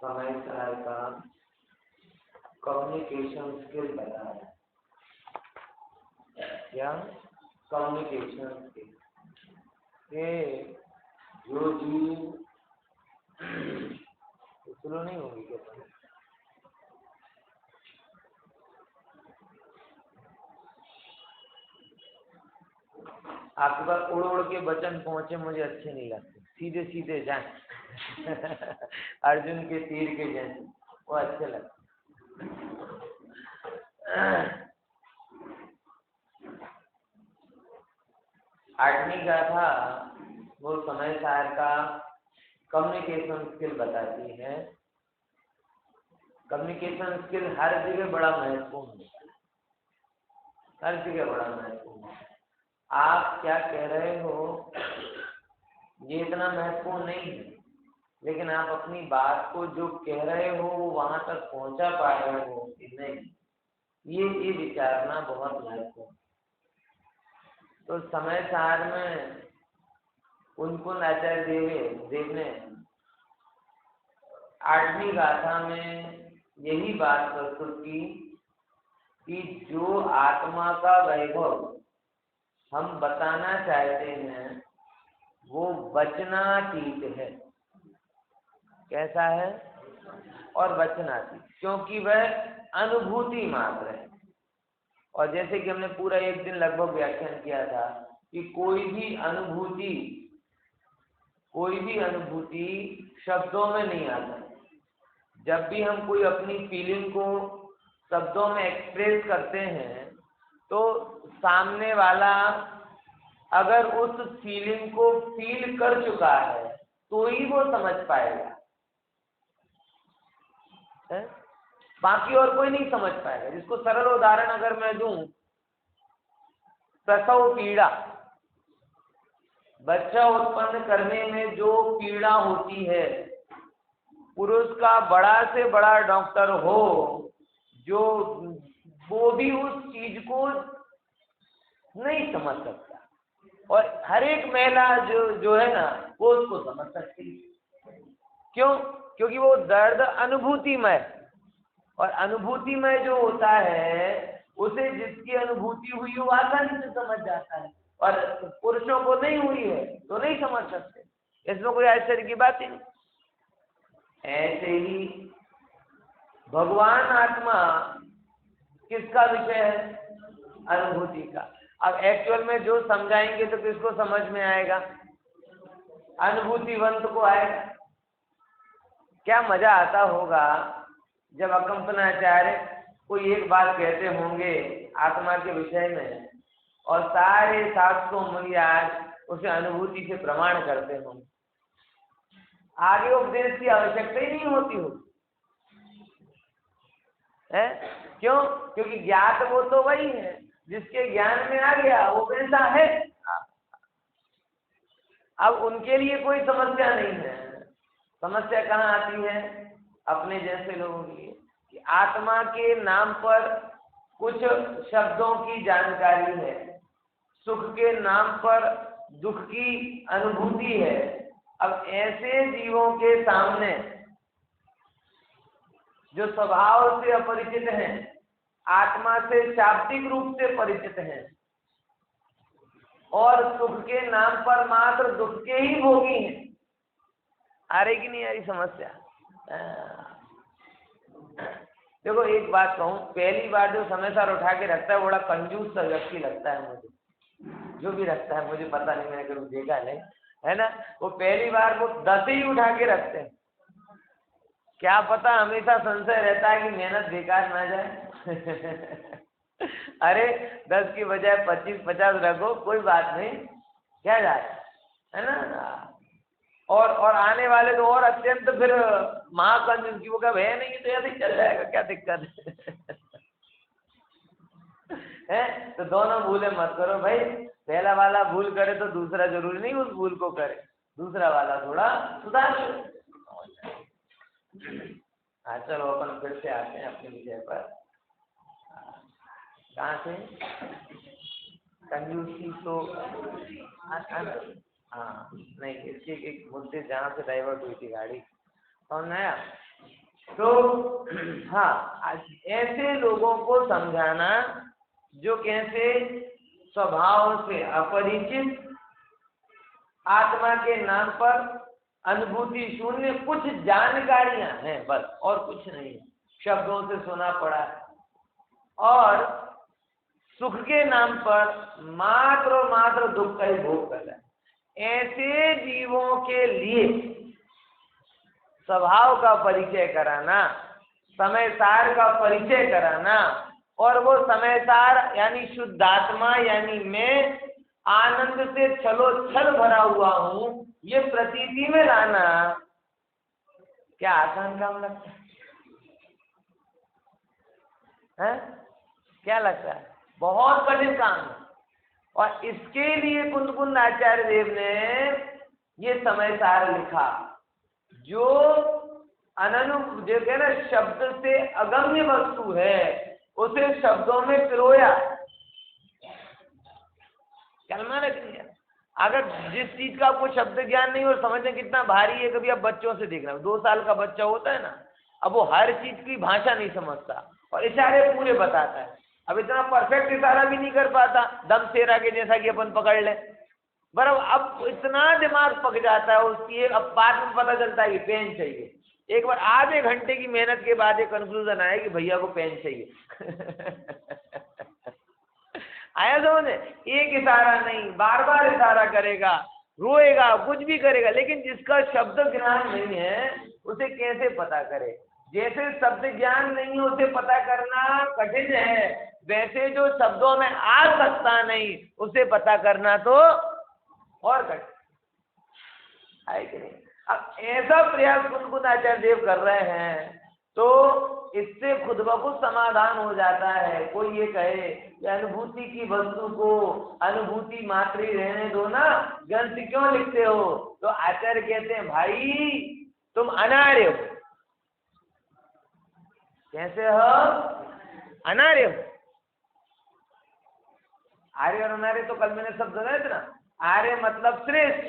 समय सार का कम्युनिकेशन स्किल बताया। क्या कम्युनिकेशन स्किल के जो जीव शुरू नहीं होगी क्या? आपके पास उड़ उड़ के वचन पहुंचे मुझे अच्छे नहीं लगते, सीधे सीधे जाए अर्जुन के तीर के जैसे, वो अच्छे लगते। आठवीं गाथा वो समय सार का कम्युनिकेशन स्किल बताती है। कम्युनिकेशन स्किल हर जगह बड़ा महत्वपूर्ण है, हर जगह बड़ा महत्वपूर्ण है। आप क्या कह रहे हो ये इतना महत्वपूर्ण नहीं है, लेकिन आप अपनी बात को जो कह रहे हो वो वहां तक पहुंचा पा रहे हो कि नहीं, ये विचारना बहुत महत्वपूर्ण। तो समय सार में उनको आचार्य देव ने आठवीं गाथा में यही बात प्रस्तुत की कि जो आत्मा का वैभव हम बताना चाहते हैं वो वचनातीत है। कैसा है? और वचनातीत, क्योंकि वह अनुभूति मात्र है। और जैसे कि हमने पूरा एक दिन लगभग व्याख्यान किया था कि कोई भी अनुभूति शब्दों में नहीं आता। जब भी हम कोई अपनी फीलिंग को शब्दों में एक्सप्रेस करते हैं तो सामने वाला अगर उस फीलिंग को फील कर चुका है तो ही वो समझ पाएगा है? बाकी और कोई नहीं समझ पाएगा। जिसको सरल उदाहरण अगर मैं दूं, प्रसव पीड़ा, बच्चा उत्पन्न करने में जो पीड़ा होती है, पुरुष का बड़ा से बड़ा डॉक्टर हो जो वो भी उस चीज को नहीं समझ सकता, और हर एक महिला जो है ना वो उसको समझ सकती है। क्यों? क्योंकि वो दर्द अनुभूतिमय, और अनुभूतिमय जो होता है उसे जिसकी अनुभूति हुई वो आसानी से समझ जाता है, और पुरुषों को नहीं हुई है तो नहीं समझ सकते। इसमें कोई आश्चर्य की बात ही नहीं। ऐसे ही भगवान आत्मा किसका विषय है? अनुभूति का। अब एक्चुअल में जो समझाएंगे तो किसको समझ में आएगा? अनुभूतिवंत को आएगा। क्या मजा आता होगा जब अकंपनाचार्य कोई एक बात कहते होंगे आत्मा के विषय में और सारे 700 मुनि आज उसे अनुभूति से प्रमाण करते होंगे। आगे उपदेश की आवश्यकता ही नहीं होती हो है? क्यों? क्योंकि ज्ञात वो तो वही है जिसके ज्ञान में आ गया वो कैसा है। अब उनके लिए कोई समस्या नहीं है। समस्या कहाँ आती है? अपने जैसे लोगों के लिए कि आत्मा के नाम पर कुछ शब्दों की जानकारी है, सुख के नाम पर दुख की अनुभूति है। अब ऐसे जीवों के सामने जो स्वभाव से अपरिचित हैं, आत्मा से शाब्दिक रूप से परिचित हैं और सुख के नाम पर मात्र दुख के ही भोगी हैं। आ रही कि नहीं आ रही समस्या? देखो एक बात कहूं, पहली बार जो समय सार उठा के रखता है बड़ा कंजूस सा व्यक्ति लगता है मुझे। जो भी रखता है, मुझे पता नहीं, मैंने कभी देखा नहीं है ना। वो पहली बार वो 10 ही उठा के रखते हैं। क्या पता हमेशा संशय रहता है कि मेहनत बेकार ना जाए अरे 10 की बजाय 25-50 रखो, कोई बात नहीं, क्या जाए, है ना। और आने वाले तो और अत्यंत फिर महाकंजूस की, वो क्या भैया नहीं तो ऐसे ही चल जाएगा, क्या दिक्कत है तो दोनों भूले मत करो भाई। पहला वाला भूल करे तो दूसरा जरूरी नहीं उस भूल को करे, दूसरा वाला थोड़ा सुधार लो। हाँ चलो अपन फिर से आते हैं अपने विषय पर। कहाँ से? कंजूसी तो हाँ नहीं, इसके एक मुद्दे जहाँ से डाइवर्ट हुई थी गाड़ी, समझ आया? तो हाँ, ऐसे लोगों को समझाना जो कैसे स्वभाव से अपरिचित, आत्मा के नाम पर अनुभूति शून्य, कुछ जानकारियां हैं बस, और कुछ नहीं, शब्दों से सुना पड़ा है, और सुख के नाम पर मात्र और मात्र दुख का ही भोग कर रहा है। ऐसे जीवों के लिए स्वभाव का परिचय कराना, समय सार का परिचय कराना, और वो समय सार यानी शुद्धात्मा यानी मैं आनंद से छलोछल भरा हुआ हूं, ये प्रतीति में लाना क्या आसान काम लगता है? क्या लगता है? बहुत कठिन काम है। और इसके लिए कुंद आचार्य देव ने ये समय सार लिखा, जो जो है ना, शब्द से अगम्य वस्तु है उसे शब्दों में पिरोया। कलमा रखनी है। अगर जिस चीज का आपको शब्द ज्ञान नहीं और समझने कितना भारी है, कभी आप बच्चों से देखना, 2 साल का बच्चा होता है ना, अब वो हर चीज की भाषा नहीं समझता और इशारे पूरे बताता है। अब इतना परफेक्ट इशारा भी नहीं कर पाता, दम सेरा के जैसा कि अपन पकड़ ले, बराबर। अब इतना दिमाग पक जाता है उसकी, अब बाद में पता चलता है कि पेन चाहिए। एक बार आधे घंटे की मेहनत के बाद एक कंक्लूजन आया कि भैया को पेन चाहिए। आया समझे? एक इशारा नहीं, बार बार इशारा करेगा, रोएगा, कुछ भी करेगा, लेकिन जिसका शब्द ज्ञान नहीं है उसे कैसे पता करे? जैसे शब्द ज्ञान नहीं है उसे पता करना कठिन है, वैसे जो शब्दों में आ सकता नहीं उसे पता करना तो और कठिन है कि नहीं? अब ऐसा प्रयास कुंद आचार्य देव कर रहे हैं तो इससे खुद ब खुद समाधान हो जाता है। कोई ये कहे कि अनुभूति की वस्तु को अनुभूति मात्र ही रहने दो ना, ग्रंथ क्यों लिखते हो? तो आचार्य कहते हैं भाई तुम अनार्य हो। कैसे हो? अनार्य हो। आर्य और अनार्य तो कल मैंने शब्द बताया था ना। आर्य मतलब श्रेष्ठ,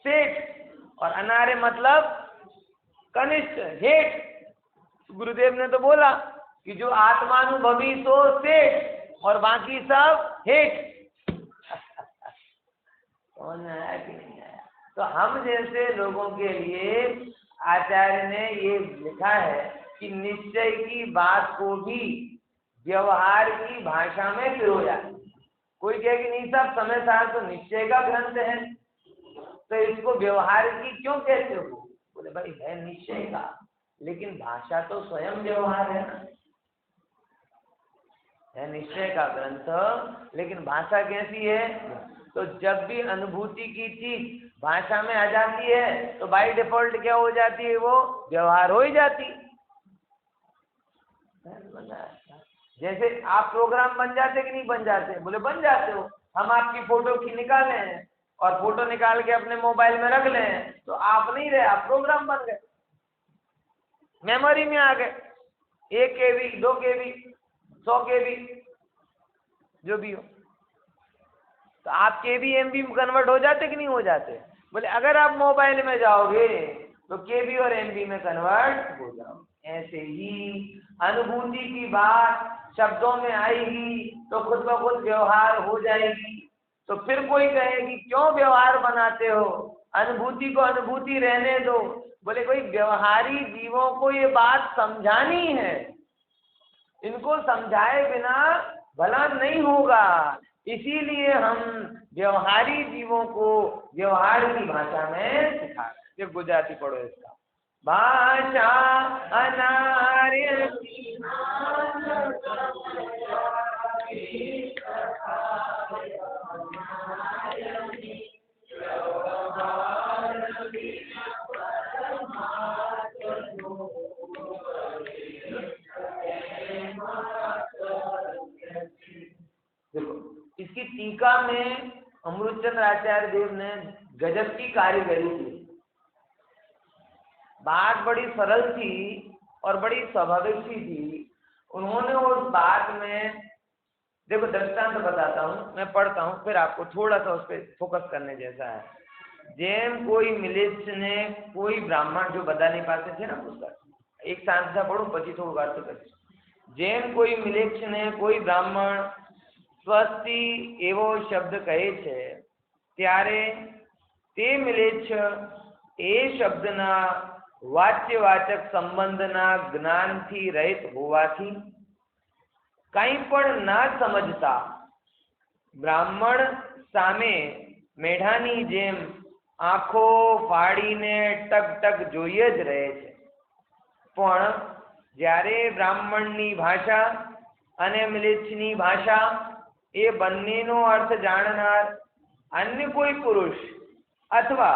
सेठ, और अनार्य मतलब कनिष्ठ, हेठ। गुरुदेव ने तो बोला कि जो आत्मानुभवी तो सेठ और बाकी सब हेठ। कौन आया कि नहीं आया? तो हम जैसे लोगों के लिए आचार्य ने ये लिखा है कि निश्चय की बात को भी व्यवहार की भाषा में पिरोया। कोई कहे कि नहीं साहब समय सार तो निश्चय का ग्रंथ है, तो इसको व्यवहार की क्यों कहते हो? बोले भाई है निश्चय का, लेकिन भाषा तो स्वयं व्यवहार है ना। है निश्चय का ग्रंथ, लेकिन भाषा कैसी है? तो जब भी अनुभूति की चीज भाषा में आ जाती है तो बाय डिफॉल्ट क्या हो जाती है? वो व्यवहार हो ही जाती। जैसे आप प्रोग्राम बन जाते कि नहीं बन जाते? बोले बन जाते हो। हम आपकी फोटो की निकाले हैं और फोटो निकाल के अपने मोबाइल में रख लें, तो आप नहीं रहे, आप प्रोग्राम बन गए, मेमोरी में आ गए। 1 KB, 2 KB, 100 KB, जो भी हो। तो आप KB MB में कन्वर्ट हो जाते कि नहीं हो जाते? बोले अगर आप मोबाइल में जाओगे तो KB और MB में कन्वर्ट हो जाओ। ऐसे ही अनुभूति की बात शब्दों में आएगी तो खुद ब खुद व्यवहार हो जाएगी। तो फिर कोई कहे कि क्यों व्यवहार बनाते हो, अनुभूति को अनुभूति रहने दो। बोले कोई व्यवहारी जीवों को ये बात समझानी है, इनको समझाए बिना भला नहीं होगा, इसीलिए हम व्यवहारी जीवों को व्यवहार की भाषा में सिखा रहे हैं। ये गुजराती पढ़ो इसका। भाषा अनार्य देखो इसकी टीका में अमृतचंद्र आचार्य देव ने गजब की कारीगरी की। बात बड़ी सरल थी और बड़ी स्वाभाविक सी थी। उन्होंने उस बात में देखो दृष्टांत बताता हूँ, मैं पढ़ता हूँ, फिर आपको थोड़ा सा उस पर फोकस करने जैसा है। जेम कोई मिलेच्छ ने कोई ब्राह्मण, जो બધાની પાસે છે ને પુસ્તક, એક સાંધા પડું પછી થોડું વાર્તા કરીશ. જેમ કોઈ મિલેચ્છ ને કોઈ બ્રાહ્મણ સ્વસ્તિ એવો શબ્દ કહે છે, ત્યારે તે મિલેચ્છ એ શબ્દના વાચ્યવાચક સંબંધના જ્ઞાનથી રહિત હોવાથી કંઈ પણ ના સમજતા બ્રાહ્મણ સામે મેઢાની જેમ આંખો ફાડીને ટક ટક જોઈએ જ રહે છે. પણ જ્યારે બ્રાહ્મણની ભાષા અને મિલેચ્છની ભાષા એ બંનેનો અર્થ જાણનાર અન્ય કોઈ પુરુષ અથવા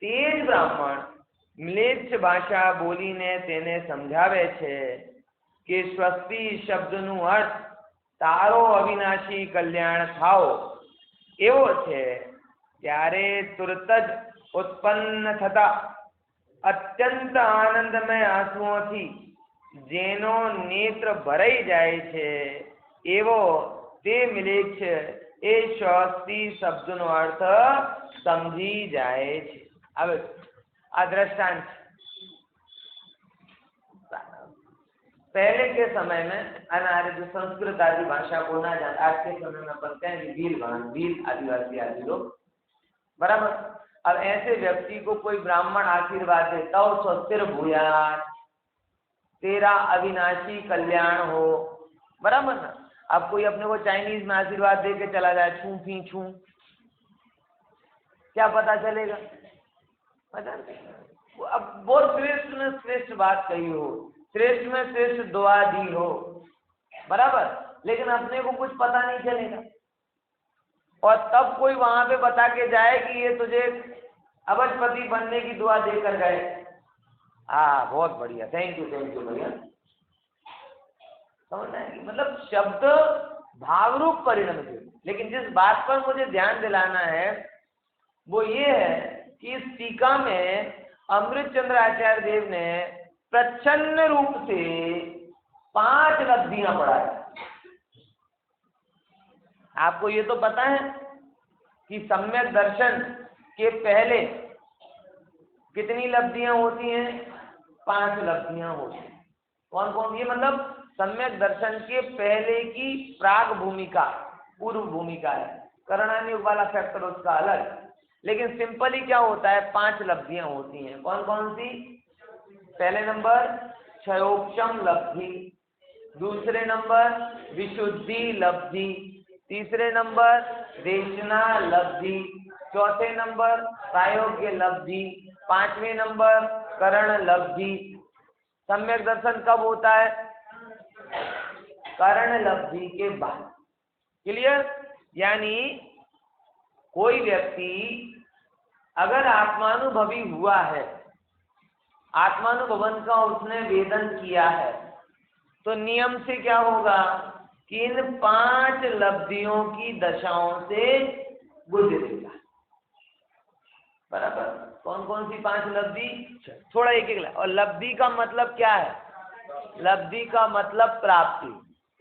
તે જ બ્રાહ્મણ મિલેચ્છ ભાષા બોલીને તેને સમજાવે છે કે સ્વસ્તિ શબ્દનું અર્થ તારો અવિનાશી કલ્યાણ થાઓ એવો છે, ત્યારે તુરત જ ઉત્પન્ન થતા અત્યંત આનંદમય આંસુઓથી જેનો નેત્ર ભરાઈ જાય છે, એવો તે મિલેચ્છ એ સ્વસ્તિ શબ્દનો अर्थ समझी जाए छे. હવે આ दृष्टांत पहले के समय में अनार्य जो संस्कृत आदि भाषा को ना जान, आज के समय में पढ़ते हैं भील आदिवासी आदि लोग, बराबर. अब ऐसे व्यक्ति को कोई ब्राह्मण आशीर्वाद दे, तव स्वस्थिर भूयात्, तेरा अविनाशी कल्याण हो, बराबर ना. अब कोई अपने को चाइनीज में आशीर्वाद दे के चला जाए, छू फी छू, क्या पता चलेगा? पता नहीं. अब बहुत श्रेष्ठ में श्रेष्ठ बात कही हो, श्रेष्ठ में श्रेष्ठ दुआ दी हो, बराबर, लेकिन अपने को कुछ पता नहीं चलेगा. और तब कोई वहां पे बता के जाए कि ये तुझे अबजपति बनने की दुआ देकर गए. हाँ, बहुत बढ़िया, थैंक यू भैया. समझना है, मतलब शब्द भावरूप परिणम थे. लेकिन जिस बात पर मुझे ध्यान दिलाना है वो ये है कि इस टीका में अमृतचंद्र आचार्य देव ने प्रच्छन्न रूप से 5 लब्धियां पढ़ाई. आपको ये तो पता है कि सम्यक दर्शन के पहले कितनी लब्धियां होती हैं? 5 लब्धियां होती हैं. कौन कौन? ये मतलब सम्यक दर्शन के पहले की प्राग भूमिका, पूर्व भूमिका है. करणानुयोग वाला फैक्टर उसका अलग, लेकिन सिंपली क्या होता है, 5 लब्धियां होती हैं. कौन कौन सी? पहले नंबर क्षयोक्षम लब्धि, दूसरे नंबर विशुद्धि लब्धि, तीसरे नंबर देशना लब्धि, चौथे नंबर प्रायोग्य लब्धि, 5वें नंबर करण लब्धि. सम्यक दर्शन कब होता है? करण लब्धि के बाद. क्लियर? यानी कोई व्यक्ति अगर आत्मानुभवी हुआ है, आत्मानुभवन का उसने वेदन किया है, तो नियम से क्या होगा कि इन 5 लब्धियों की दशाओं से गुजरेगा. बराबर. कौन कौन सी 5 लब्धि? थोड़ा एक एक. और लब्धि का मतलब क्या है? लब्धि का मतलब प्राप्ति.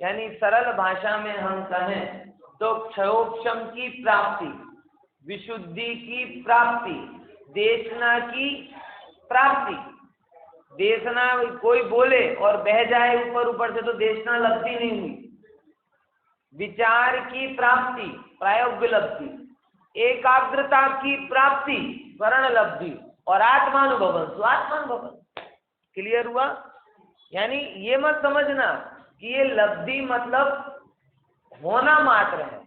यानी सरल भाषा में हम कहें तो क्षयोक्षम की प्राप्ति, विशुद्धि की प्राप्ति, देशना की प्राप्ति. देशना कोई बोले और बह जाए ऊपर ऊपर से तो देशना लब्धि नहीं हुई. विचार की प्राप्ति प्रायोग्य लब्धि, एकाग्रता की प्राप्ति करण लब्धि, और आत्मानुभवन स्वात्मानुभवन. क्लियर हुआ? यानी ये मत समझना कि ये लब्धि मतलब होना मात्र है.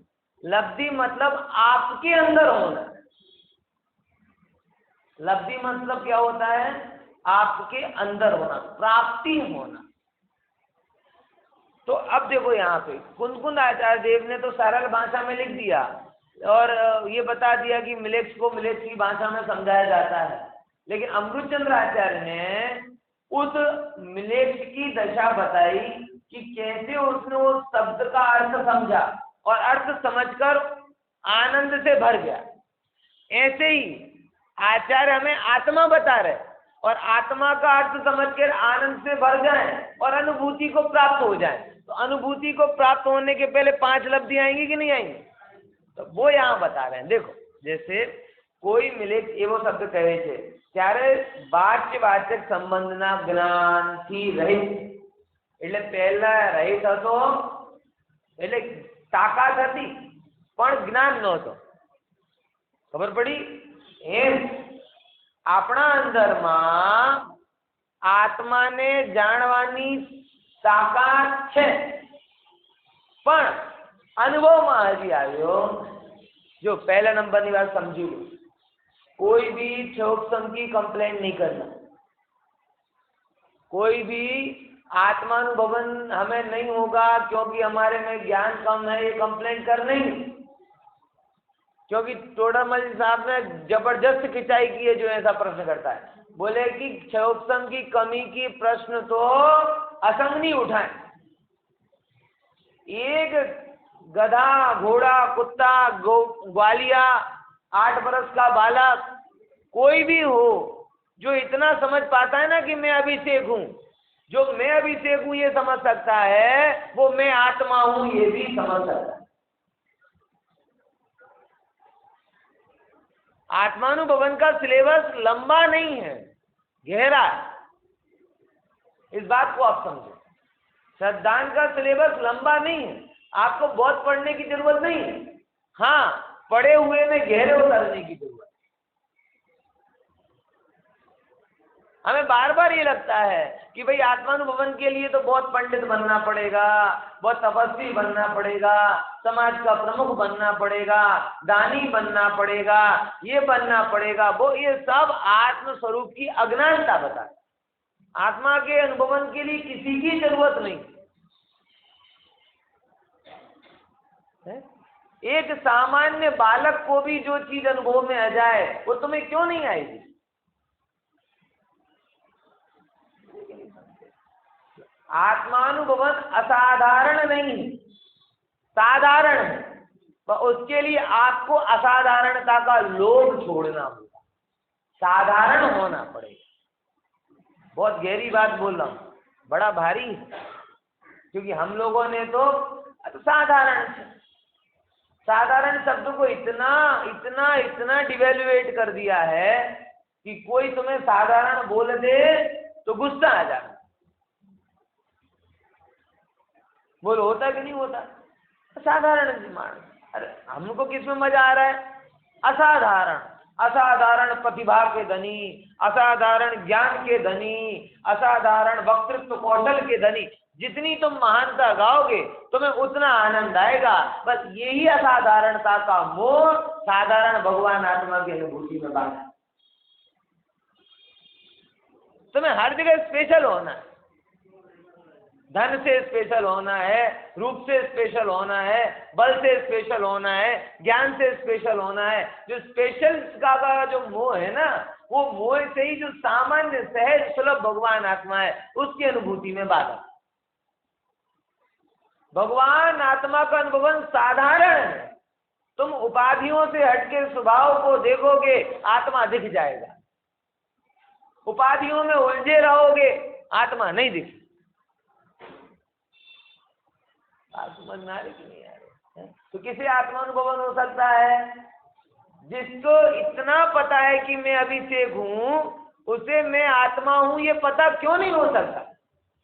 लब्धि मतलब आपके अंदर होना. लब्धि मतलब क्या होता है? आपके अंदर होना, प्राप्ति होना. तो अब देखो यहाँ पे कुंद आचार्य देव ने तो सरल भाषा में लिख दिया और ये बता दिया कि मिलेच्छ को मिलेच्छ की भाषा में समझाया जाता है. लेकिन अमृतचंद्र आचार्य ने उस मिलेच्छ की दशा बताई कि कैसे उसने उस शब्द का अर्थ समझा और अर्थ समझकर आनंद से भर गया. ऐसे ही आचार्य हमें आत्मा बता रहे और आत्मा का अर्थ समझकर आनंद से भर जाए और अनुभूति को प्राप्त हो जाए. तो अनुभूति को प्राप्त होने के पहले 5 लब्धि आएंगी कि नहीं आएंगी? तो वो यहाँ बता रहे हैं. देखो, जैसे કોઈ મિલે એવો શબ્દ કહે છે ત્યારે વાચ્ય સંબંધના જ્ઞાનથી રહિત, એટલે પહેલા રહિત હતો એટલે તાકાત હતી પણ જ્ઞાન નહોતો. ખબર પડી? એમ આપણા અંદરમાં આત્માને જાણવાની તાકાત છે પણ અનુભવમાં હજી આવ્યો. जो पहला नंबर की बात समझी लो, कोई भी क्षोभसम की कंप्लेंट नहीं करना. कोई भी आत्मानुभवन हमें नहीं होगा क्योंकि हमारे में ज्ञान कम है, ये कंप्लेंट कर नहीं. क्योंकि टोडरमल साहब ने जबरदस्त खिंचाई की है जो ऐसा प्रश्न करता है. बोले कि क्षोभसम की कमी की प्रश्न तो असंग नहीं उठाए. एक गधा, घोड़ा, कुत्ता, ग्वालिया, 8 बरस का बालक, कोई भी हो जो इतना समझ पाता है ना कि मैं अभिषेक हूं, जो मैं अभिषेक हूं ये समझ सकता है, वो मैं आत्मा हूं ये भी समझ सकता है. आत्मानुभवन का सिलेबस लंबा नहीं है, गहरा है. इस बात को आप समझो. सिद्धांत का सिलेबस लंबा नहीं है, आपको बहुत पढ़ने की जरूरत नहीं है. हाँ, पढ़े हुए में गहरे उतरने की जरूरत. हमें बार बार ये लगता है कि भाई आत्मानुभवन के लिए तो बहुत पंडित बनना पड़ेगा, बहुत तपस्वी बनना पड़ेगा, समाज का प्रमुख बनना पड़ेगा, दानी बनना पड़ेगा, ये बनना पड़ेगा, वो ये सब आत्म स्वरूप की अज्ञानता बता. आत्मा के अनुभवन के लिए किसी की जरूरत नहीं. एक सामान्य बालक को भी जो चीज अनुभव में आ जाए वो तुम्हें क्यों नहीं आएगी? आत्मानुभवन असाधारण नहीं, साधारण है. तो उसके लिए आपको असाधारणता का लोभ छोड़ना होगा, साधारण होना पड़ेगा. बहुत गहरी बात बोल रहा हूं, बड़ा भारी है, क्योंकि हम लोगों ने तो साधारण शब्द को इतना इतना इतना डिवेल्युएट कर दिया है कि कोई तुम्हें साधारण बोल दे तो गुस्सा आ जाता. बोलो होता कि नहीं होता? साधारण मानस. अरे हमको किसमें मजा आ रहा है? असाधारण. असाधारण प्रतिभा के धनी, असाधारण ज्ञान के धनी, असाधारण वक्तृत्व कौशल के धनी. जितनी तुम महानता गाओगे तुम्हें उतना आनंद आएगा. बस यही असाधारणता का मोह साधारण भगवान आत्मा की अनुभूति में बात है. तुम्हें हर जगह स्पेशल होना है. धन से स्पेशल होना है, रूप से स्पेशल होना है, बल से स्पेशल होना है, ज्ञान से स्पेशल होना है. जो स्पेशल का जो मोह है ना, वो मोह से ही जो सामान्य सहज सुलभ भगवान आत्मा है उसकी अनुभूति में बाधा. भगवान आत्मा का अनुभवन साधारण है. तुम उपाधियों से हटके स्वभाव को देखोगे, आत्मा दिख जाएगा. उपाधियों में उलझे रहोगे, आत्मा नहीं दिखती. समझ में आ रही कि नहीं आ रही? तो किसे आत्मानुभवन हो सकता है? जिसको इतना पता है कि मैं अभिषेक हूं, उसे मैं आत्मा हूं ये पता क्यों नहीं हो सकता?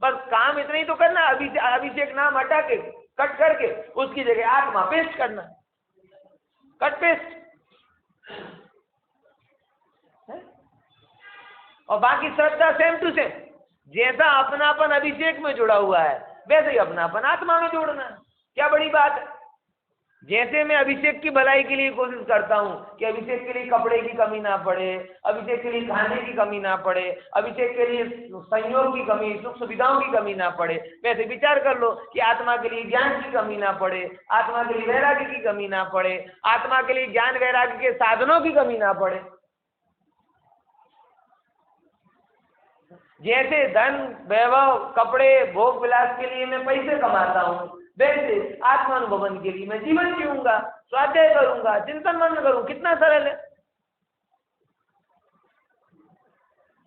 बस काम इतना ही तो करना, अभिषेक नाम हटा के कट करके उसकी जगह आत्मा पेस्ट करना, कट पेस्ट. और बाकी श्रद्धा सेम टू सेम. जैसा अपनापन अभिषेक में जुड़ा हुआ है वैसे ही अपनापन आत्मा में जोड़ना है. क्या बड़ी बात है? जैसे मैं अभिषेक की भलाई के लिए कोशिश करता हूँ कि अभिषेक के लिए कपड़े की कमी ना पड़े, अभिषेक के लिए खाने की कमी ना पड़े, अभिषेक के लिए संयोग की कमी, सुख सुविधाओं की कमी ना पड़े, वैसे विचार कर लो कि आत्मा के लिए ज्ञान की कमी ना पड़े, आत्मा के लिए वैराग्य की कमी ना पड़े, आत्मा के लिए ज्ञान वैराग्य के साधनों की कमी ना पड़े. जैसे धन, वैभव, कपड़े, भोग विलास के लिए मैं पैसे कमाता हूँ, वैसे आत्मानुभवन के लिए मैं जीवन जीऊंगा, स्वाध्याय करूंगा, चिंतन मनन करूं. कितना सरल है.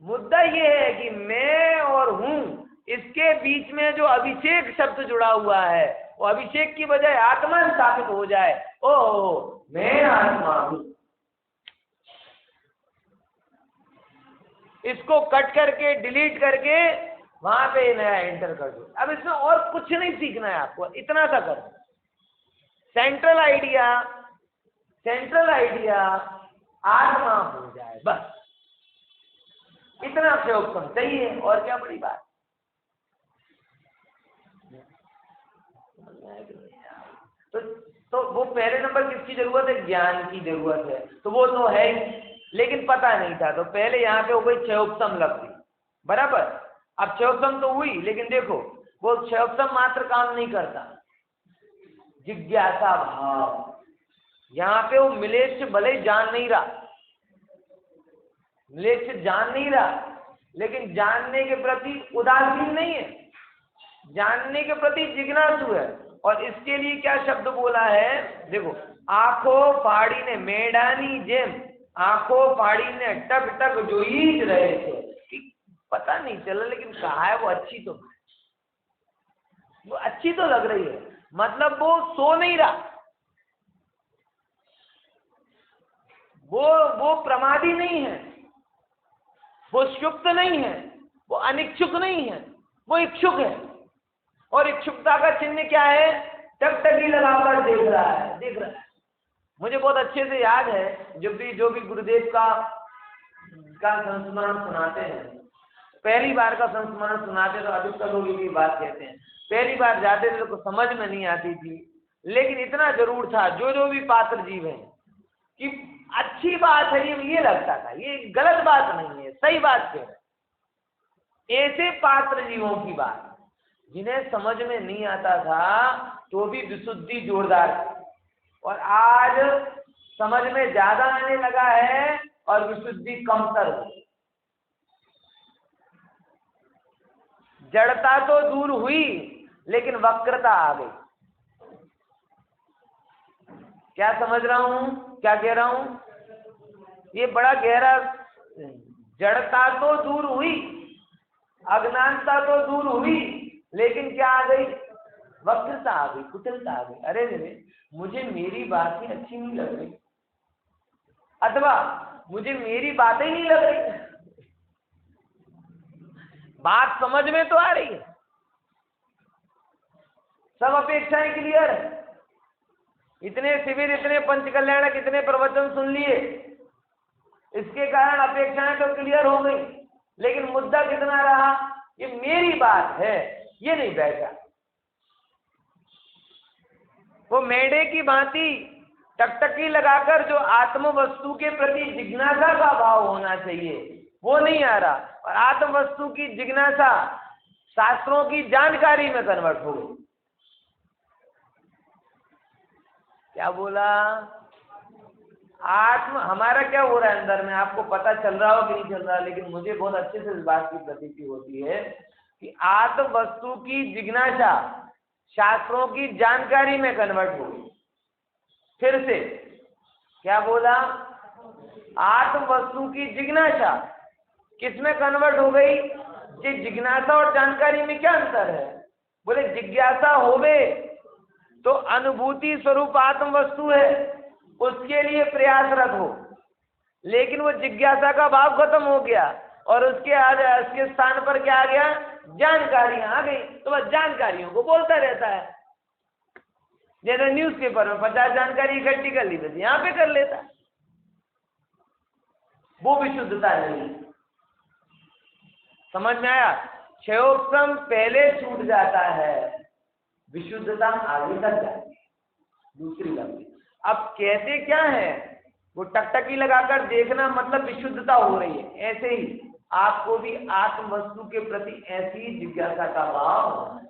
मुद्दा ये है कि मैं और हूं, इसके बीच में जो अभिषेक शब्द जुड़ा हुआ है वो अभिषेक की बजाय आत्मा स्थापित हो जाए. ओ मैं आत्मा हूं. इसको कट करके डिलीट करके वहां पे नया एंटर कर दो। अब इसमें और कुछ नहीं सीखना है आपको, इतना सा कर। सेंट्रल आइडिया आत्मा हो जाए, बस इतना प्रयोग चाहिए, और क्या बड़ी बात। तो वो पहले नंबर किसकी जरूरत है? ज्ञान की जरूरत है, तो वो तो है ही, लेकिन पता नहीं था, तो पहले यहाँ पे हो गई क्षयोपम लब्धि, बराबर। अब क्षयोपम तो हुई, लेकिन देखो वो क्षयोपम मात्र काम नहीं करता, जिज्ञासा भाव। यहाँ पे वो मिलेच्छ भले ही जान नहीं रहा, मिलेच्छ जान नहीं रहा, लेकिन जानने के प्रति उदासीन नहीं है, जानने के प्रति जिज्ञासु है। और इसके लिए क्या शब्द बोला है? देखो, आंखों फाड़ी ने मेडानी जेम, आंखों फाड़ी ने टक टक जो ईज रहे थे, पता नहीं चला, लेकिन कहा है वो अच्छी तो, वो अच्छी तो लग रही है, मतलब वो सो नहीं रहा, वो प्रमादी नहीं है, वो सुप्त नहीं है, वो अनिच्छुक नहीं है, वो इच्छुक है। और इच्छुकता का चिन्ह क्या है? टकटकी लगाकर देख रहा है। मुझे बहुत अच्छे से याद है, जो भी गुरुदेव का संस्मरण सुनाते हैं, पहली बार का संस्मरण सुनाते तो अधिकतर लोग की बात कहते हैं, पहली बार जाते थे तो समझ में नहीं आती थी, लेकिन इतना जरूर था, जो भी पात्र जीव है कि अच्छी बात है, ये लगता था, ये गलत बात नहीं है, सही बात कह रहे। ऐसे पात्र जीवों की बात जिन्हें समझ में नहीं आता था, तो भी विशुद्धि जोरदार थी, और आज समझ में ज्यादा आने लगा है और विशुद्धि कमतर हो। जड़ता तो दूर हुई, लेकिन वक्रता आ गई। क्या समझ रहा हूं, क्या कह रहा हूं? ये बड़ा गहरा, जड़ता तो दूर हुई, अज्ञानता तो दूर हुई, लेकिन क्या आ गई? वक्रता आ गई, कुटिलता आ गई। अरे मुझे मेरी बात ही अच्छी नहीं लग रही, अथवा मुझे मेरी बातें ही नहीं लग रही, बात समझ में तो आ रही है, सब अपेक्षाएं क्लियर है, इतने शिविर, इतने पंचकल्याणक, इतने प्रवचन सुन लिए, इसके कारण अपेक्षाएं तो क्लियर हो गई, लेकिन मुद्दा कितना रहा? ये मेरी बात है, ये नहीं बैठा। वो मेढे की भांति टकटकी लगाकर जो आत्म वस्तु के प्रति जिज्ञासा का भाव होना चाहिए, वो नहीं आ रहा, और आत्म वस्तु की जिज्ञासा शास्त्रों की जानकारी में कन्वर्ट हो गई। क्या बोला? आत्म हमारा क्या हो रहा है अंदर में, आपको पता चल रहा हो कि नहीं चल रहा, लेकिन मुझे बहुत अच्छे से इस बात की प्रतीति होती है कि आत्म वस्तु की जिज्ञासा शास्त्रों की जानकारी में कन्वर्ट हो गई। फिर से क्या बोला? आत्म वस्तु की जिज्ञासा किसमें कन्वर्ट हो गई? कि जिज्ञासा और जानकारी में क्या अंतर है? बोले जिज्ञासा होवे तो अनुभूति स्वरूप आत्म वस्तु है, उसके लिए प्रयासरत हो, लेकिन वो जिज्ञासा का भाव खत्म हो गया और उसके स्थान पर क्या आ गया? जानकारियां आ गई, तो बस जानकारियों को बोलता रहता है। जैसे न्यूज़पेपर में 50 जानकारी इकट्ठी कर ली, बस यहाँ पे कर लेता है, वो विशुद्धता नहीं। समझ में आया? क्षयोपम पहले छूट जाता है, विशुद्धता आगे तक जाती है, दूसरी बात। अब कहते क्या है? वो टकटकी लगाकर देखना मतलब विशुद्धता हो रही है, ऐसे ही आपको भी आत्म वस्तु के प्रति ऐसी जिज्ञासा का भाव होना है।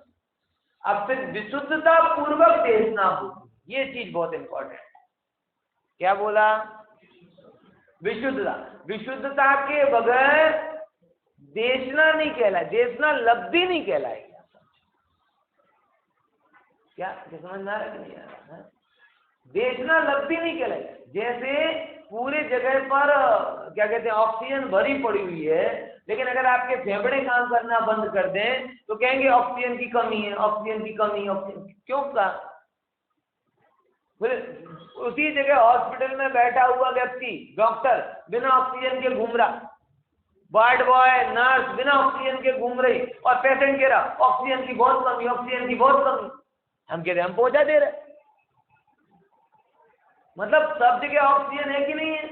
अब फिर विशुद्धता पूर्वक देखना हो, ये चीज बहुत इंपॉर्टेंट है। क्या बोला? विशुद्धता के बगैर देशना नहीं कहलाए, देशना लब्धि नहीं कहलाएगी। क्या समझ में आ रहा है कि नहीं आ रहा? देशना लब्धि नहीं कहलाएगी। जैसे पूरे जगह पर क्या कहते हैं, ऑक्सीजन भरी पड़ी हुई है, लेकिन अगर आपके फेफड़े काम करना बंद कर दें तो कहेंगे ऑक्सीजन की कमी है, ऑक्सीजन की कमी, ऑक्सीजन क्यों का? उसी जगह हॉस्पिटल में बैठा हुआ व्यक्ति, डॉक्टर बिना ऑक्सीजन के घूम रहा, वार्ड बॉय नर्स बिना ऑक्सीजन के घूम रही और पेशेंट कह रहा ऑक्सीजन की बहुत कमी, ऑक्सीजन की बहुत कमी। हम कह रहे हम पहुंचा दे रहे। मतलब सब जगह ऑक्सीजन है कि नहीं है,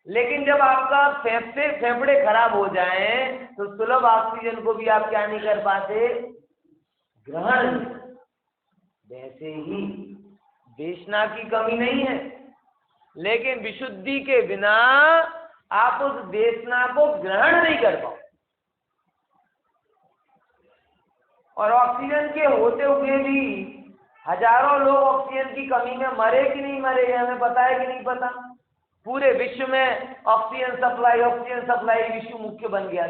लेकिन जब आपका फेफड़े खराब हो जाएं तो सुलभ ऑक्सीजन को भी आप क्या नहीं कर पाते, ग्रहण। वैसे ही देशना की कमी नहीं है, लेकिन विशुद्धि के बिना आप उस देशना को ग्रहण नहीं कर पाओ। और ऑक्सीजन के होते हुए भी हजारों लोग ऑक्सीजन की कमी में मरे कि नहीं मरे, हमें पता है कि नहीं पता। पूरे विश्व में ऑक्सीजन सप्लाई विश्व मुख्य बन गया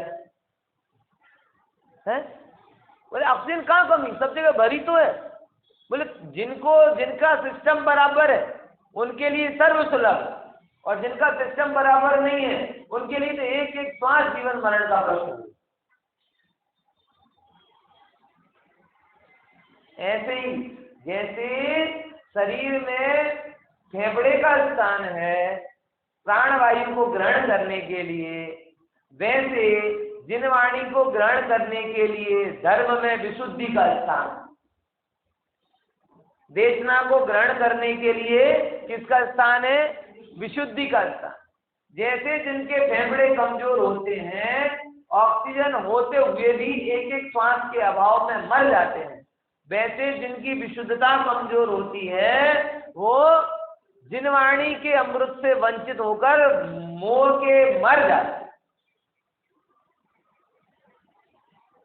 है। बोले ऑक्सीजन कहाँ कमी, सब जगह भरी तो है। बोले जिनका सिस्टम बराबर है उनके लिए सर्वसुलभ, और जिनका सिस्टम बराबर नहीं है उनके लिए तो एक एक श्वास जीवन मरण का प्रश्न है। ऐसे ही जैसे शरीर में फेफड़े का स्थान है प्राणवायु को ग्रहण करने के लिए, वैसे जिनवाणी को ग्रहण करने के लिए धर्म में विशुद्धि का स्थान, देशना को ग्रहण करने के लिए किसका स्थान है, विशुद्धि का स्थान। जैसे जिनके फेफड़े कमजोर होते हैं, ऑक्सीजन होते हुए भी एक एक श्वास के अभाव में मर जाते हैं, वैसे जिनकी विशुद्धता कमजोर होती है वो जिनवाणी के अमृत से वंचित होकर मोह के मर जाते हैं।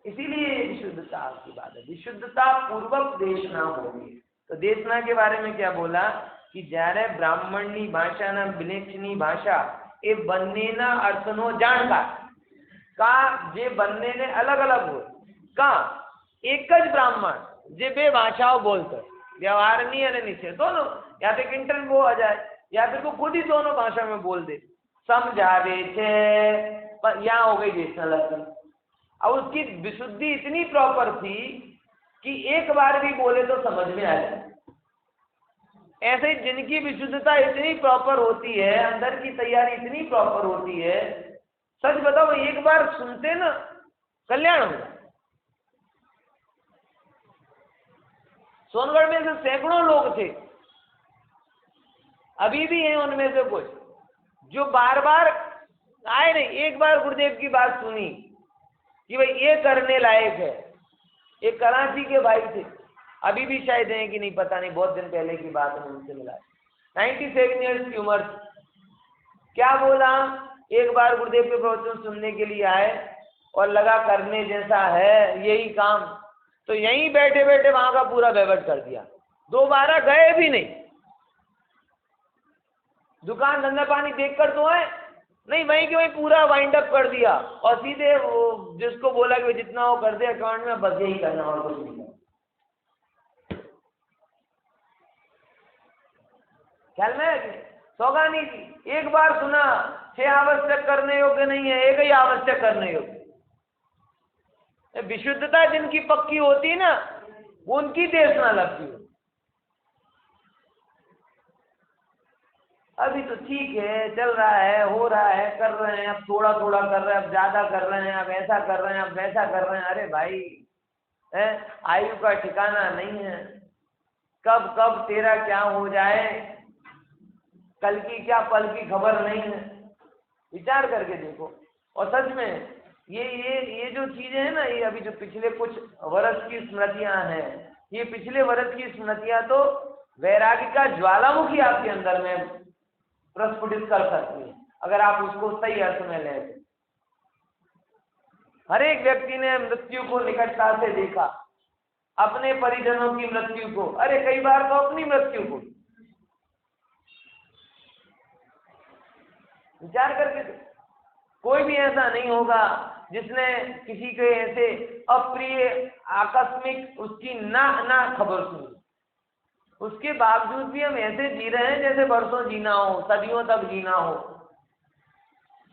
इसीलिए विशुद्धता की बात है, विशुद्धता पूर्वक देशना होगी। तो देशना के बारे में क्या बोला कि જ્યારે બ્રાહ્મણની ભાષાના વિલેક્ષની ભાષા એ બંનેના અર્થનો જાણકાર का જે બંનેને अलग अलग हो का एक જ બ્રાહ્મણ જે બે ભાષાઓ બોલતો વ્યવહારની અને નિશ્ચય दोनों, या फिर इंटरव्यू आ जाए या फिर तो खुद ही दोनों भाषा में बोल दे, समझावे छे, पर यहाँ हो गई देशना लक्षण। अब उसकी विशुद्धि इतनी प्रॉपर थी कि एक बार भी बोले तो समझ में आ जाए। ऐसे ही जिनकी विशुद्धता इतनी प्रॉपर होती है, अंदर की तैयारी इतनी प्रॉपर होती है, सच बताओ एक बार सुनते ना कल्याण हो जाए। सोनगढ़ में से सैकड़ों लोग थे, अभी भी हैं उनमें से कुछ जो बार बार आए नहीं, एक बार गुरुदेव की बात सुनी कि भाई ये करने लायक है। एक कराची के भाई थे, अभी भी शायद हैं कि नहीं पता नहीं, बहुत दिन पहले की बात है, उनसे मिला, 97 ईयर्स की उम्र। क्या बोला, एक बार गुरुदेव के प्रवचन सुनने के लिए आए और लगा करने जैसा है यही काम, तो यहीं बैठे बैठे वहां का पूरा वैवट कर दिया, दोबारा गए भी नहीं। दुकान धंधा पानी देखकर तो आए नहीं, वहीं के वहीं पूरा वाइंड अप कर दिया और सीधे वो जिसको बोला कि जितना वो कर दे अकाउंट में, बस यही करना और कुछ नहीं। ख्याल में सौगानी जी एक बार सुना 6 आवश्यक करने योग्य नहीं है, एक ही आवश्यक करने योग्य। विशुद्धता जिनकी पक्की होती है ना, उनकी देशना लगती है। अभी तो ठीक है, चल रहा है, हो रहा है, कर रहे हैं, अब थोड़ा थोड़ा कर रहे हैं, अब ज्यादा कर रहे हैं, अब ऐसा कर रहे हैं, अब वैसा कर रहे हैं। अरे भाई आयु का ठिकाना नहीं है, कब कब तेरा क्या हो जाए, कल की क्या पल की खबर नहीं है। विचार करके देखो। और सच में ये जो चीजें हैं ना, ये अभी जो पिछले कुछ वर्ष की स्मृतियां हैं, ये पिछले वर्ष की स्मृतियां तो वैराग्य का ज्वालामुखी आपके अंदर में प्रस्फुटित कर सकती है, अगर आप उसको सही अर्थ में लें। हर एक व्यक्ति ने मृत्यु को निकटता से देखा, अपने परिजनों की मृत्यु को, अरे कई बार तो अपनी मृत्यु को। विचार करके कोई भी ऐसा नहीं होगा जिसने किसी के ऐसे अप्रिय आकस्मिक उसकी ना खबर सुनी, उसके बावजूद भी हम ऐसे जी रहे हैं जैसे वर्षों जीना हो, सदियों तक जीना हो,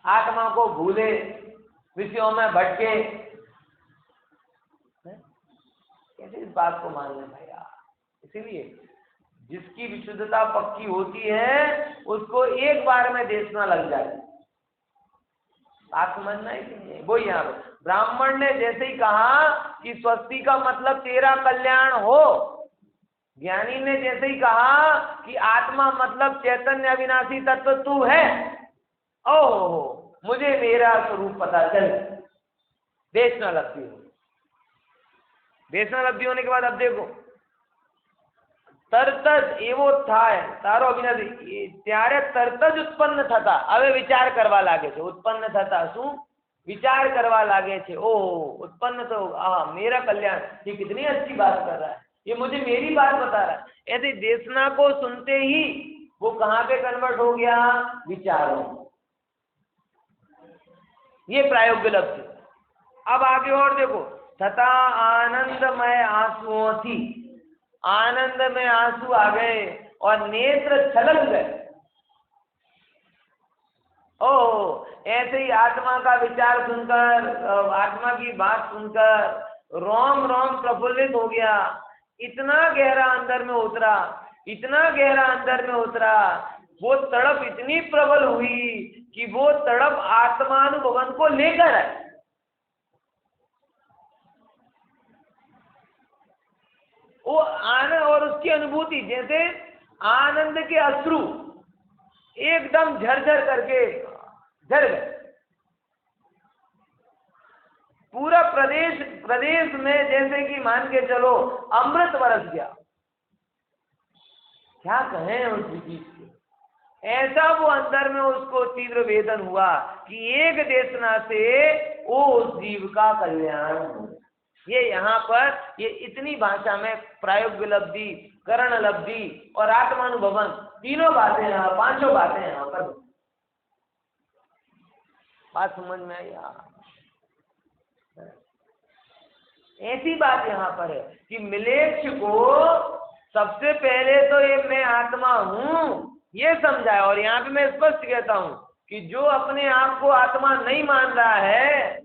आत्मा को भूले, विषयों में भटके। कैसे इस बात को मान लें भैया। इसीलिए जिसकी विशुद्धता पक्की होती है उसको एक बार में देशना लग जाए। बात समझना है कि नहीं? वो यहाँ ब्राह्मण ने जैसे ही कहा कि स्वस्ति का मतलब तेरा कल्याण हो, ज्ञानी ने जैसे ही कहा कि आत्मा मतलब चैतन्य अविनाशी तत्व तू है, ओहो मुझे मेरा स्वरूप पता चल, देशनालब्धि हो। देशनालब्धि होने के बाद अब देखो, તરત એવો થાય તારો અવિનાશી ત્યારે તરત જ ઉત્પન્ન થતા, હવે વિચાર કરવા લાગે છે, ઉત્પન્ન થતા શું विचार करवा लागे छे, ओ उत्पन्न तो मेरा कल्याण, ये कितनी अच्छी बात कर रहा है, ये मुझे मेरी बात बता रहा है। ऐसे देशना को सुनते ही वो कहाँ पे कन्वर्ट हो गया, विचारों। ये प्रायोगिक लक्ष्य। अब आगे और देखो, तथा आनंदमय आंसुओं थी, आनंद में आंसू आ गए और नेत्र छलक गए। ओ ऐसे ही आत्मा का विचार सुनकर, आत्मा की बात सुनकर रोम रोम प्रफुल्लित हो गया, इतना गहरा अंदर में उतरा, इतना गहरा अंदर में उतरा, वो तड़प इतनी प्रबल हुई कि वो तड़प आत्मानुभवन को लेकर है। वो आनंद और उसकी अनुभूति, जैसे आनंद के अश्रु एकदम झरझर करके झर गए। पूरा प्रदेश में जैसे कि मान के चलो अमृत बरस गया। क्या कहें उस चीज के, ऐसा वो अंदर में उसको तीव्र वेदन हुआ कि एक देशना से वो उस जीव का कल्याण हो। ये यहाँ पर ये इतनी भाषा में प्रायोगिक लब्धि, करण लब्धि और आत्मानुभवन, तीनों बातें यहाँ, पांचों बातें यहाँ पर। बात समझ में आई? ऐसी बात यहाँ पर है कि मिलेच्छ को सबसे पहले तो ये मैं आत्मा हूँ ये समझाया, और यहाँ पे मैं स्पष्ट कहता हूँ कि जो अपने आप को आत्मा नहीं मान रहा है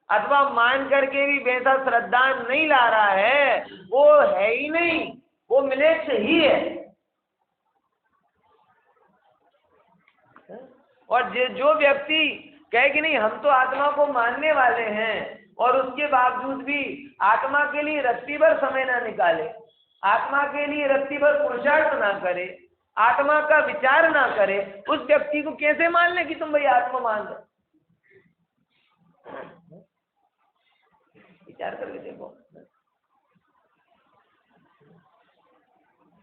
अथवा मान करके भी वैसा श्रद्धा नहीं ला रहा है, वो है ही नहीं, वो मिलेच्छ ही है। और जो व्यक्ति कहे कि नहीं हम तो आत्मा को मानने वाले हैं और उसके बावजूद भी आत्मा के लिए रत्ती भर समय ना निकाले, आत्मा के लिए रत्ती भर पुरुषार्थ ना करे, आत्मा का विचार ना करे, उस व्यक्ति को कैसे मान ले कि तुम भाई आत्मा मान लो? विचार करके देखो।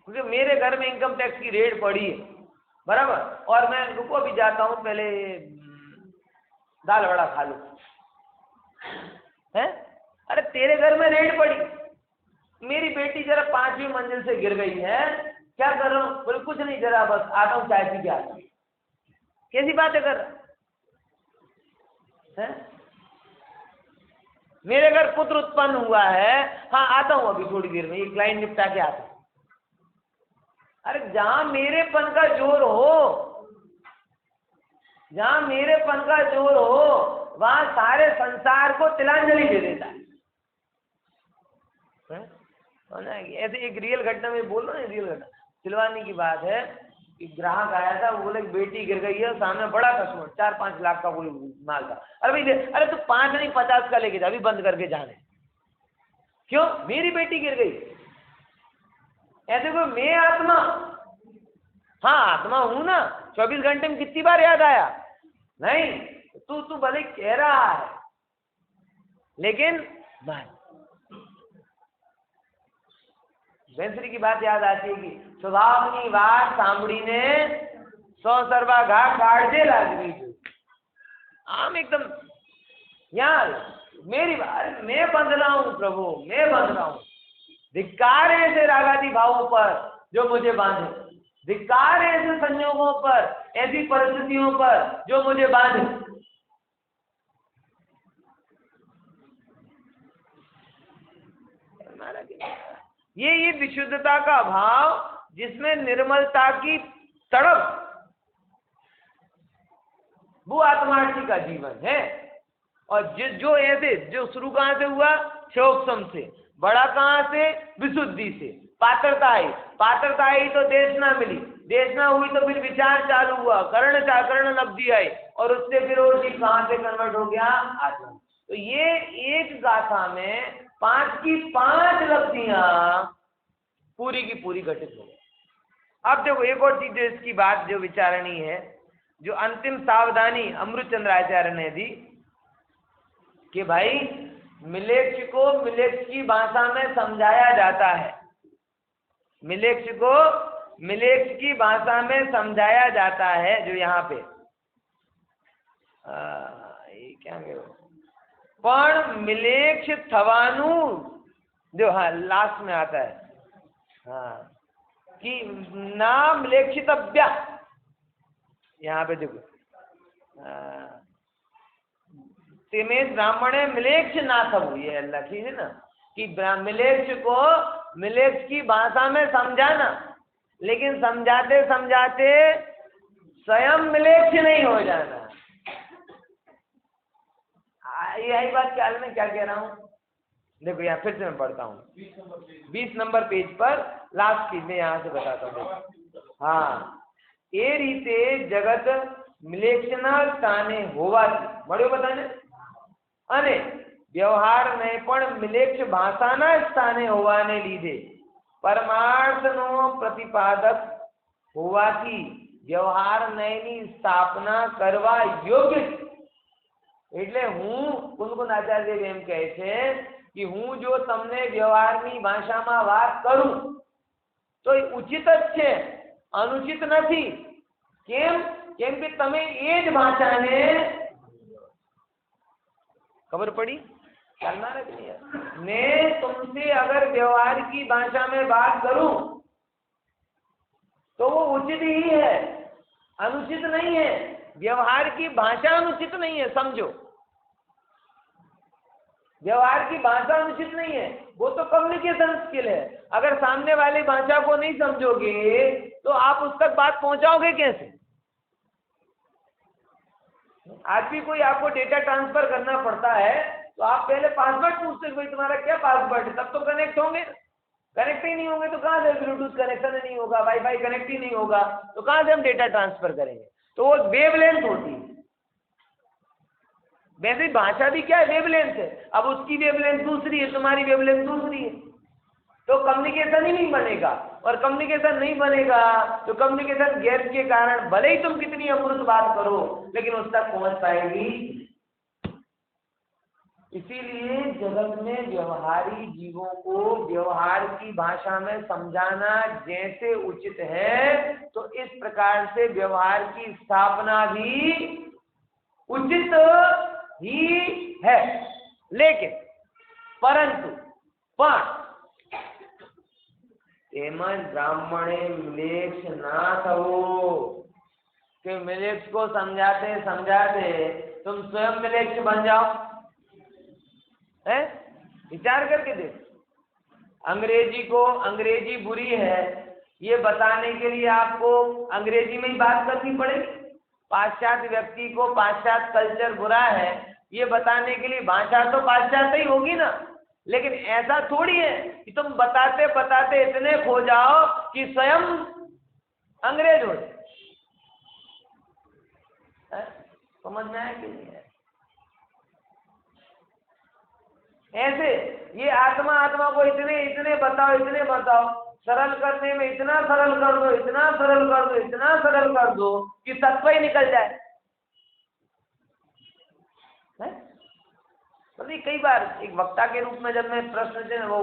क्योंकि मेरे घर में इनकम टैक्स की रेड पड़ी है, बराबर, और मैं रुको अभी जाता हूँ, पहले दाल वड़ा खा लूं। है? अरे तेरे घर में रेड पड़ी, मेरी बेटी जरा 5वीं मंजिल से गिर गई है, क्या कर रहा हूँ? बोले कुछ नहीं, जरा बस आता हूँ चाय पी के आता हूँ। कैसी बातें कर रहा है? मेरे घर पुत्र उत्पन्न हुआ है, हाँ आता हूँ अभी थोड़ी देर में, ये क्लाइंट निपटा के आता हूँ। अरे जहां मेरेपन का जोर हो, जहां मेरेपन का जोर हो वहां सारे संसार को तिलांजलि दे देता है। ऐसे एक रियल घटना में बोल रहा हूँ, रियल घटना सिलवानी की बात है कि ग्राहक आया था, वो बोले बेटी गिर गई है, सामने बड़ा कस्टमर 4-5 लाख का कोई माल था। अरे भाई अरे तो 5 नहीं 50 का लेके जा, अभी बंद करके जाने। क्यों? मेरी बेटी गिर गई। ऐसे कोई मैं आत्मा, हाँ आत्मा हूं ना, 24 घंटे में कितनी बार याद आया? नहीं, तू भले कह रहा है लेकिन बेंसरी की बात याद आती है कि स्वभावनी बात सांभड़ी ने 100 सरवा घा काढ़े लागवी। आम एकदम यार मेरी बात, मैं बंध रहा हूं प्रभु, मैं बंध रहा हूं। धिक्कार है ऐसे रागादी भावों पर जो मुझे बांधे, धिक्कार है ऐसे संयोगों पर, ऐसी परिस्थितियों पर जो मुझे बांधे। ये विशुद्धता का भाव जिसमें निर्मलता की तड़प, वो आत्मार्थी का जीवन है। और जो ऐसे जो शुरू कहां से हुआ? क्षोभसम से। बड़ा कहां से? विशुद्धि से। पात्रता आई तो देशना मिली, देशना हुई तो फिर विचार चालू हुआ, कर्ण लब्धि आई, और उससे फिर वो जीव कहाँ से कन्वर्ट हो गया? आत्मा। तो ये एक गाथा में 5 की 5 लब्धियां पूरी की पूरी घटित हो गई। अब देखो एक और चीज जो इसकी बात जो विचारणी है, जो अंतिम सावधानी अमृतचंद्र आचार्य ने दी कि भाई मिलेच्छ को मिलेच्छ की भाषा में समझाया जाता है, मिलेच्छ को मिलेच्छ की भाषा में समझाया जाता है। जो यहाँ पे ये क्या है, पण मिलेच्छ थवानु, जो हाँ लास्ट में आता है, हाँ कि ना मिलेक्षितव्य, यहाँ पे देखो तेमेश ब्राह्मणे मिलेक्ष ना थवु, ये अल्लाह की है ना, कि मिलेक्ष को मिलेक्ष की भाषा में समझाना, लेकिन समझाते समझाते स्वयं मिलेक्ष नहीं हो जाना। यही बात ख्याल में क्या कह रहा हूँ, देखो यहाँ फिर से मैं पढ़ता हूँ 20 नंबर पेज पर लास्ट चीज में यहाँ से बताता हूँ। हाँ, ए रीते जगत मिलेक्षना स्थाने होवाથી મળ્યો બધાને, અને વ્યવહાર ને પણ મિલેક્ષ ભાષાના સ્થાને હોવાને લીધે પરમાર્થનો પ્રતિપાદક હોવાથી વ્યવહાર નયની સ્થાપના કરવા યોગ્ય છે। એટલે હું કુંદકુંદ આચાર્ય એમ કહે છે कि हूँ जो तमने व्यवहारनी भाषाમાં વાત કરું તો એ ઉચિત જ છે, अनुचित નથી। કેમ? કેમ કે તમે એ જ ભાષાને, खबर पड़ी? चलना रखनी है। मैं तुमसे अगर व्यवहार की भाषा में बात करूं तो वो उचित ही है, अनुचित नहीं है। व्यवहार की भाषा अनुचित नहीं है, समझो, व्यवहार की भाषा अनुचित नहीं है, वो तो कम्युनिकेशन स्किल है। अगर सामने वाली भाषा को नहीं समझोगे तो आप उस तक बात पहुंचाओगे कैसे? आज भी कोई आपको डेटा ट्रांसफर करना पड़ता है तो आप पहले पासवर्ड पूछते हैं, भाई तुम्हारा क्या पासवर्ड है, तब तो कनेक्ट होंगे। कनेक्ट ही नहीं होंगे तो कहाँ से ब्लूटूथ कनेक्शन नहीं होगा, वाईफाई कनेक्ट ही नहीं होगा, तो कहाँ से हम डेटा ट्रांसफर करेंगे? तो वो वेवलेंथ होती है। वैसे भाषा भी क्या है? वेवलेंथ है। अब उसकी वेवलेंथ दूसरी है, तुम्हारी वेवलेंथ दूसरी है, तो कम्युनिकेशन ही नहीं बनेगा। और कम्युनिकेशन नहीं बनेगा तो कम्युनिकेशन गैप के कारण भले ही तुम कितनी अमृत बात करो लेकिन उस तक पहुंच पाएगी। इसीलिए जगत में व्यवहारी जीवों को व्यवहार की भाषा में समझाना जैसे उचित है, तो इस प्रकार से व्यवहार की स्थापना भी उचित ही है। लेकिन परंतु पण एमज ब्राह्मणे मिलेक्ष ना थवो, कि मिलेक्ष को समझाते समझाते तुम स्वयं मिलेक्ष बन जाओ, है? विचार करके देखो। अंग्रेजी बुरी है ये बताने के लिए आपको अंग्रेजी में ही बात करनी पड़ेगी। पाश्चात्य व्यक्ति को पाश्चात्य कल्चर बुरा है ये बताने के लिए भाषा तो पाश्चात्य ही होगी ना। लेकिन ऐसा थोड़ी है कि तुम बताते बताते इतने खो जाओ कि स्वयं अंग्रेज हो जाए। समझ में आया कि नहीं है? ऐसे ये आत्मा को इतने बताओ, सरल करने में इतना सरल कर दो, इतना सरल कर दो कि तत्व ही निकल जाए। तो कई बार एक वक्ता के रूप में जब मैं प्रश्न से वो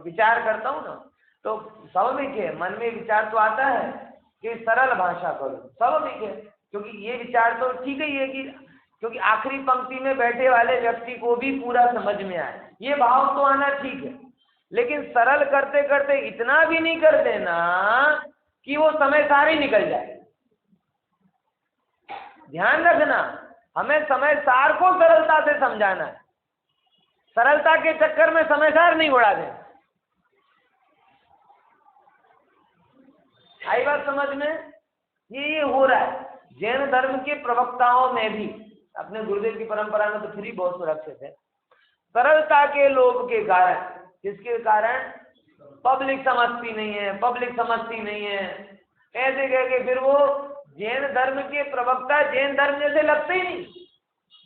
विचार करता हूँ ना, तो स्वाभाविक है मन में विचार तो आता है कि सरल भाषा करो, स्वाभाविक है, क्योंकि ये विचार तो ठीक ही है कि क्योंकि आखिरी पंक्ति में बैठे वाले व्यक्ति को भी पूरा समझ में आए, ये भाव तो आना ठीक है। लेकिन सरल करते करते इतना भी नहीं कर देना कि वो समय सार ही निकल जाए। ध्यान रखना, हमें समय सार को सरलता से समझाना है, सरलता के चक्कर में समय सार नहीं उड़ा देना। आई बात समझ में? ये हो रहा है जैन धर्म के प्रवक्ताओं में भी, अपने गुरुदेव की परंपरा में तो फिर ही बहुत सुरक्षित है। सरलता के लोभ के कारण, जिसके कारण पब्लिक समझती नहीं है, ऐसे कह के फिर वो जैन धर्म के प्रवक्ता जैन धर्म जैसे लगते ही नहीं।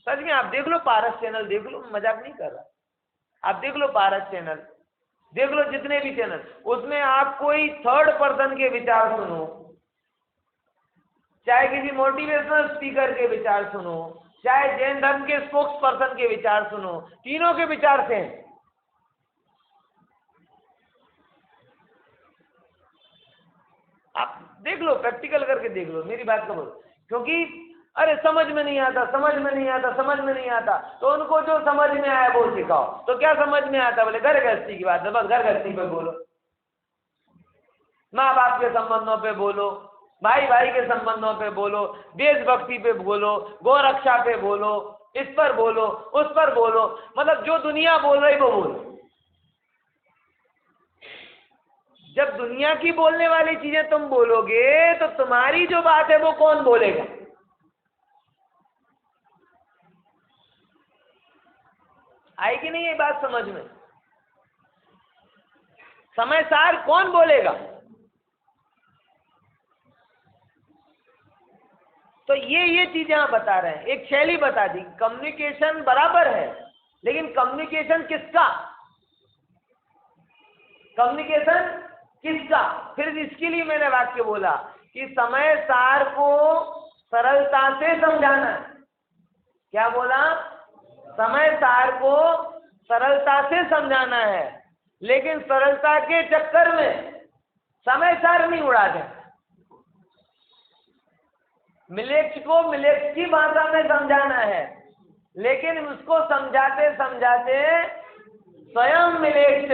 सच में आप देख लो, पारस चैनल देख लो, मजाक नहीं कर रहा। आप देख लो पारस चैनल, देख लो जितने भी चैनल, उसमें आप कोई थर्ड पर्सन के विचार सुनो, चाहे किसी मोटिवेशनल स्पीकर के विचार सुनो, चाहे जैन धर्म के स्पोक्स पर्सन के विचार सुनो, तीनों के विचार से आप देख लो, प्रैक्टिकल करके देख लो, मेरी बात करो। क्योंकि अरे समझ में नहीं आता, समझ में नहीं आता, समझ में नहीं आता, तो उनको जो समझ में आया वो सिखाओ। तो क्या समझ में आता? बोले घर गृहस्थी की बात है, बस घर गृहस्थी पे बोलो, माँ बाप के संबंधों पे बोलो, भाई भाई के संबंधों पे बोलो, देशभक्ति पे बोलो, गौरक्षा पे बोलो, इस पर बोलो, उस पर बोलो, मतलब जो दुनिया बोल रही वो बोलो। जब दुनिया की बोलने वाली चीजें तुम बोलोगे तो तुम्हारी जो बात है वो कौन बोलेगा? आई कि नहीं ये बात समझ में? समय सार कौन बोलेगा? तो ये चीजें आप बता रहे हैं, एक शैली बता दी। कम्युनिकेशन बराबर है, लेकिन कम्युनिकेशन किसका? कम्युनिकेशन किसका? फिर इसके लिए मैंने वाक्य बोला कि समय सार को सरलता से समझाना है। क्या बोला? समय सार को सरलता से समझाना है, लेकिन सरलता के चक्कर में समय सार नहीं उड़ा दें। मिलेक्स को मिलेक्स की भाषा में समझाना है, लेकिन उसको समझाते समझाते स्वयं मिलेक्स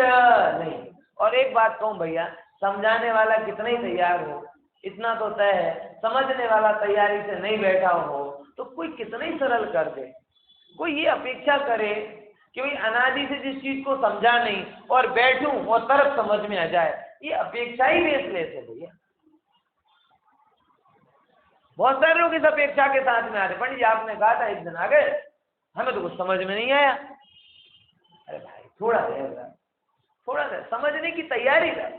नहीं। और एक बात कहूं भैया, समझाने वाला कितना ही तैयार हो, इतना तो तय है, समझने वाला तैयारी से नहीं बैठा हो तो कोई कितना ही सरल कर दे। कोई ये अपेक्षा करे कि भाई अनादि से जिस चीज को समझा नहीं और बैठूं और तरफ समझ में आ जाए, ये अपेक्षा ही बेसलेस है भैया। बहुत सारे लोग इस अपेक्षा के साथ में आ रहे, पंडित जी आपने कहा था एक दिन आ गए, हमें तो कुछ समझ में नहीं आया। अरे भाई थोड़ा देर समझने की तैयारी कर,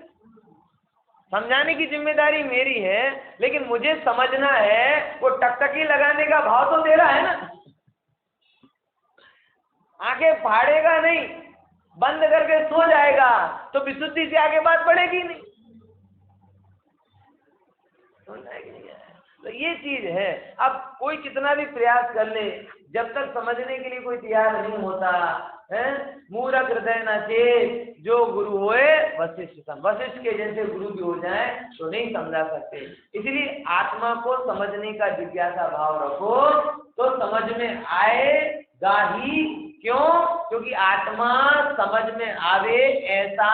समझाने की जिम्मेदारी मेरी है, लेकिन मुझे समझना है। वो टकटकी लगाने का भाव तो दे रहा है ना, आंखें फाड़ेगा नहीं, बंद करके सो जाएगा तो विशुद्धि से आगे बात बढ़ेगी नहीं। तो ये चीज है। अब कोई कितना भी प्रयास कर ले, जब तक समझने के लिए कोई तैयार नहीं होता है, मूर्ख हृदय न चेत जो गुरु होए वशिष्ठ सम, वशिष्ठ के जैसे गुरु भी हो जाए तो नहीं समझा सकते। इसलिए आत्मा को समझने का जिज्ञासा भाव रखो तो समझ में आएगा ही। क्यों? क्योंकि आत्मा समझ में आवे ऐसा